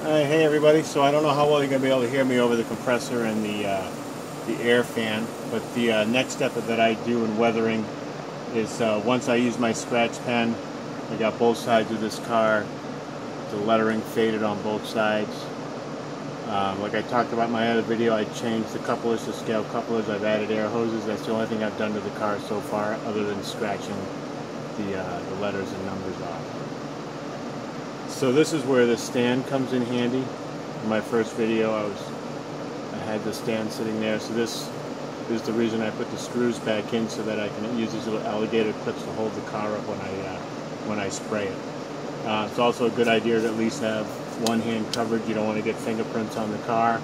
Hey everybody, so I don't know how well you're going to be able to hear me over the compressor and the air fan, but the next step that I do in weathering is once I use my scratch pen, I got both sides of this car, the lettering faded on both sides. Like I talked about in my other video, I changed the couplers to scale couplers, I've added air hoses. That's the only thing I've done to the car so far other than scratching the letters and numbers off. So this is where the stand comes in handy. In my first video I had the stand sitting there, so this is the reason I put the screws back in, so that I can use these little alligator clips to hold the car up when I spray it. It's also a good idea to at least have one hand covered. You don't want to get fingerprints on the car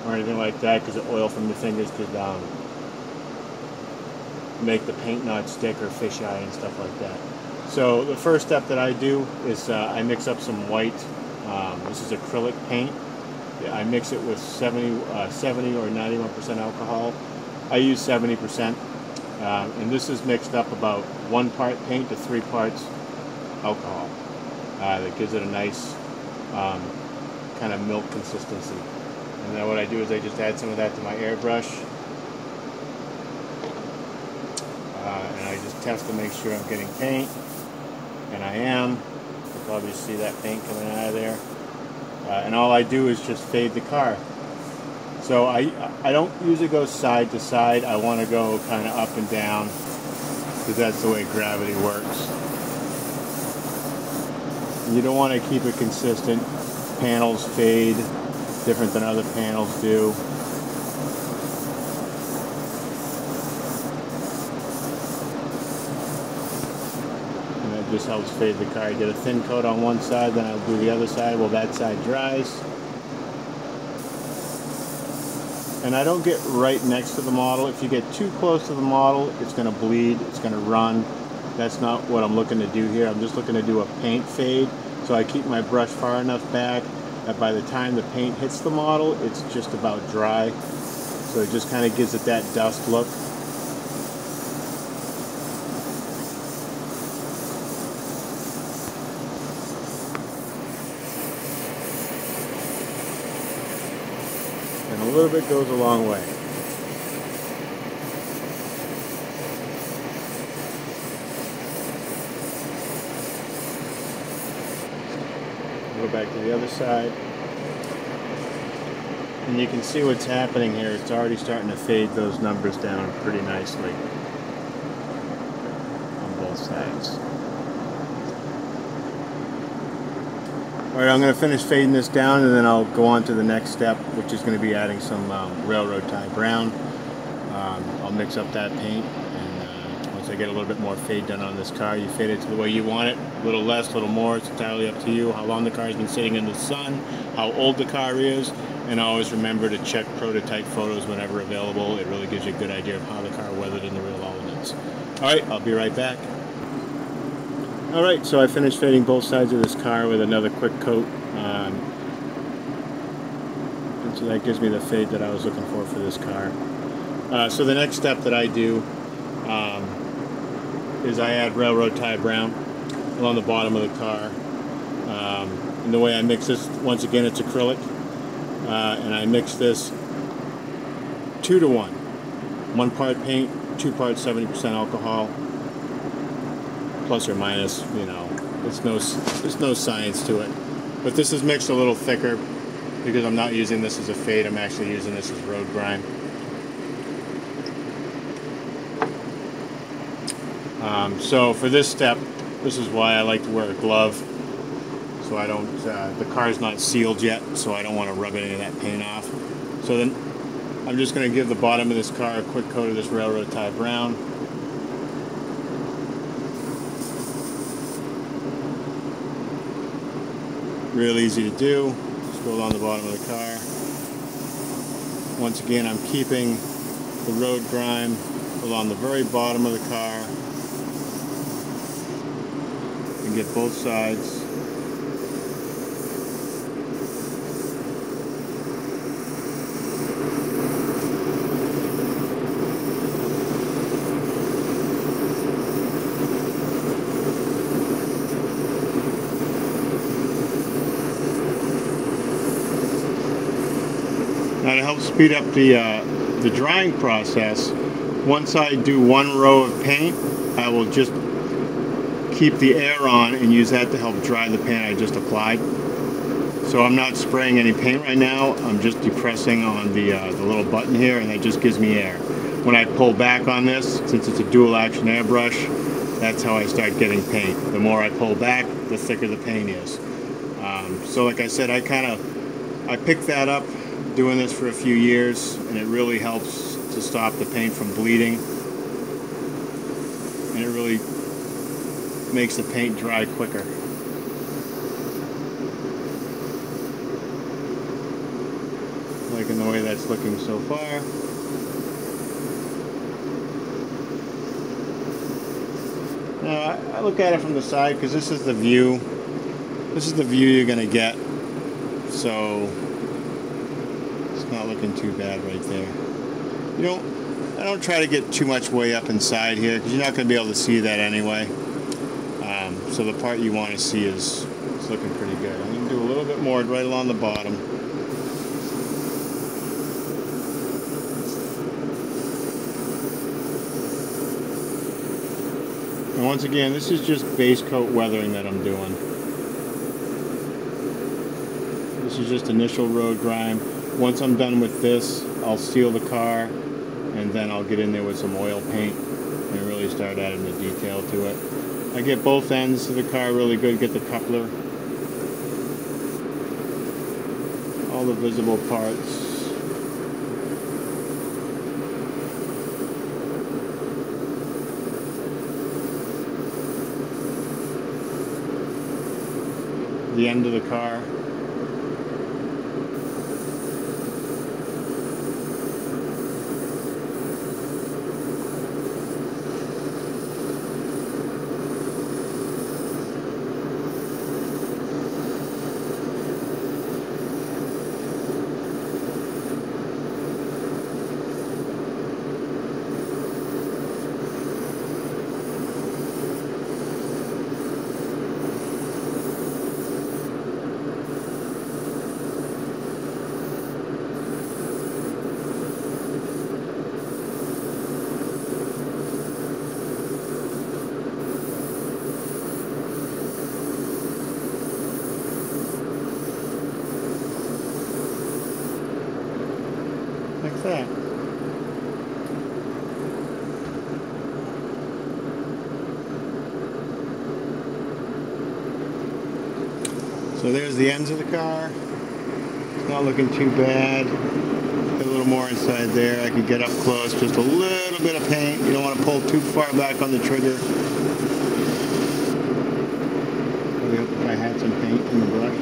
or anything like that, because the oil from your fingers could make the paint not stick or fisheye and stuff like that. So the first step that I do is I mix up some white, this is acrylic paint. I mix it with 70 or 91% alcohol. I use 70%, and this is mixed up about 1 part paint to 3 parts alcohol. That gives it a nice kind of milk consistency. And then what I do is I just add some of that to my airbrush, and I just test to make sure I'm getting paint. And I am. You can probably see that paint coming out of there. And all I do is just fade the car. So I don't usually go side to side. I want to go kind of up and down, because that's the way gravity works. And you don't want to keep it consistent. Panels fade different than other panels do. Just helps fade the car. I get a thin coat on one side, then I'll do the other side while that side dries. And I don't get right next to the model. If you get too close to the model, it's going to bleed, it's going to run. That's not what I'm looking to do here. I'm just looking to do a paint fade. So I keep my brush far enough back that by the time the paint hits the model, it's just about dry. So it just kind of gives it that dust look. And a little bit goes a long way. Go back to the other side. And you can see what's happening here. It's already starting to fade those numbers down pretty nicely on both sides. Alright, I'm going to finish fading this down, and then I'll go on to the next step, which is going to be adding some railroad tie brown. I'll mix up that paint, and once I get a little bit more fade done on this car, you fade it to the way you want it. A little less, a little more, it's entirely up to you. How long the car's been sitting in the sun, how old the car is, and always remember to check prototype photos whenever available. It really gives you a good idea of how the car weathered in the real elements. Alright, I'll be right back. Alright, so I finished fading both sides of this car with another quick coat. And so that gives me the fade that I was looking for this car. So the next step that I do is I add railroad tie brown along the bottom of the car. And the way I mix this, once again, it's acrylic. And I mix this 2 to 1. 1 part paint, 2 parts 70% alcohol. Plus or minus, you know, there's no science to it. But this is mixed a little thicker because I'm not using this as a fade. I'm actually using this as road grime. So for this step, this is why I like to wear a glove. So I don't, the car's not sealed yet, so I don't want to rub any of that paint off. So then I'm just going to give the bottom of this car a quick coat of this railroad tie brown. Real easy to do. Just go along the bottom of the car. Once again, I'm keeping the road grime along the very bottom of the car. And get both sides. Now to help speed up the drying process, once I do one row of paint, I will just keep the air on and use that to help dry the paint I just applied. So I'm not spraying any paint right now, I'm just depressing on the little button here, and that just gives me air. When I pull back on this, since it's a dual action airbrush, that's how I start getting paint. The more I pull back, the thicker the paint is. So like I said, I picked that up doing this for a few years, and it really helps to stop the paint from bleeding, and it really makes the paint dry quicker. Liking the way that's looking so far. Now I look at it from the side because this is the view. This is the view you're going to get. So it's not looking too bad right there. I don't try to get too much way up inside here because you're not going to be able to see that anyway. So the part you want to see is looking pretty good. I'm going to do a little bit more right along the bottom. And once again, this is just base coat weathering that I'm doing. This is just initial road grime. Once I'm done with this, I'll seal the car, and then I'll get in there with some oil paint and really start adding the detail to it. I get both ends of the car really good, get the coupler, all the visible parts. The end of the car. Like that. So there's the ends of the car. It's not looking too bad. Get a little more inside there. I can get up close, just a little bit of paint. You don't want to pull too far back on the trigger. Really hope if I had some paint in the brush.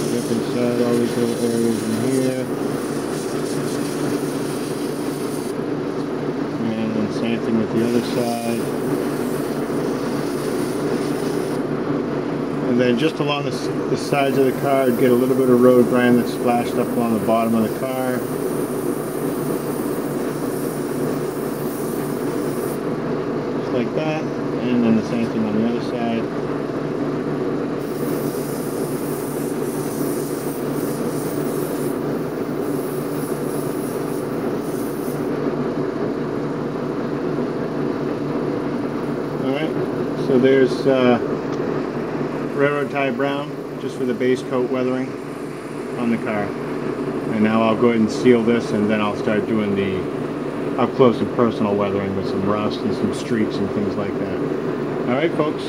Get inside all these little areas in here. And then same thing with the other side. And then just along the sides of the car, get a little bit of road grime that's splashed up along the bottom of the car. Just like that. And then the same thing on the other side. Alright, so there's railroad tie brown, just for the base coat weathering on the car. And now I'll go ahead and seal this, and then I'll start doing the up close and personal weathering with some rust and some streaks and things like that. Alright folks,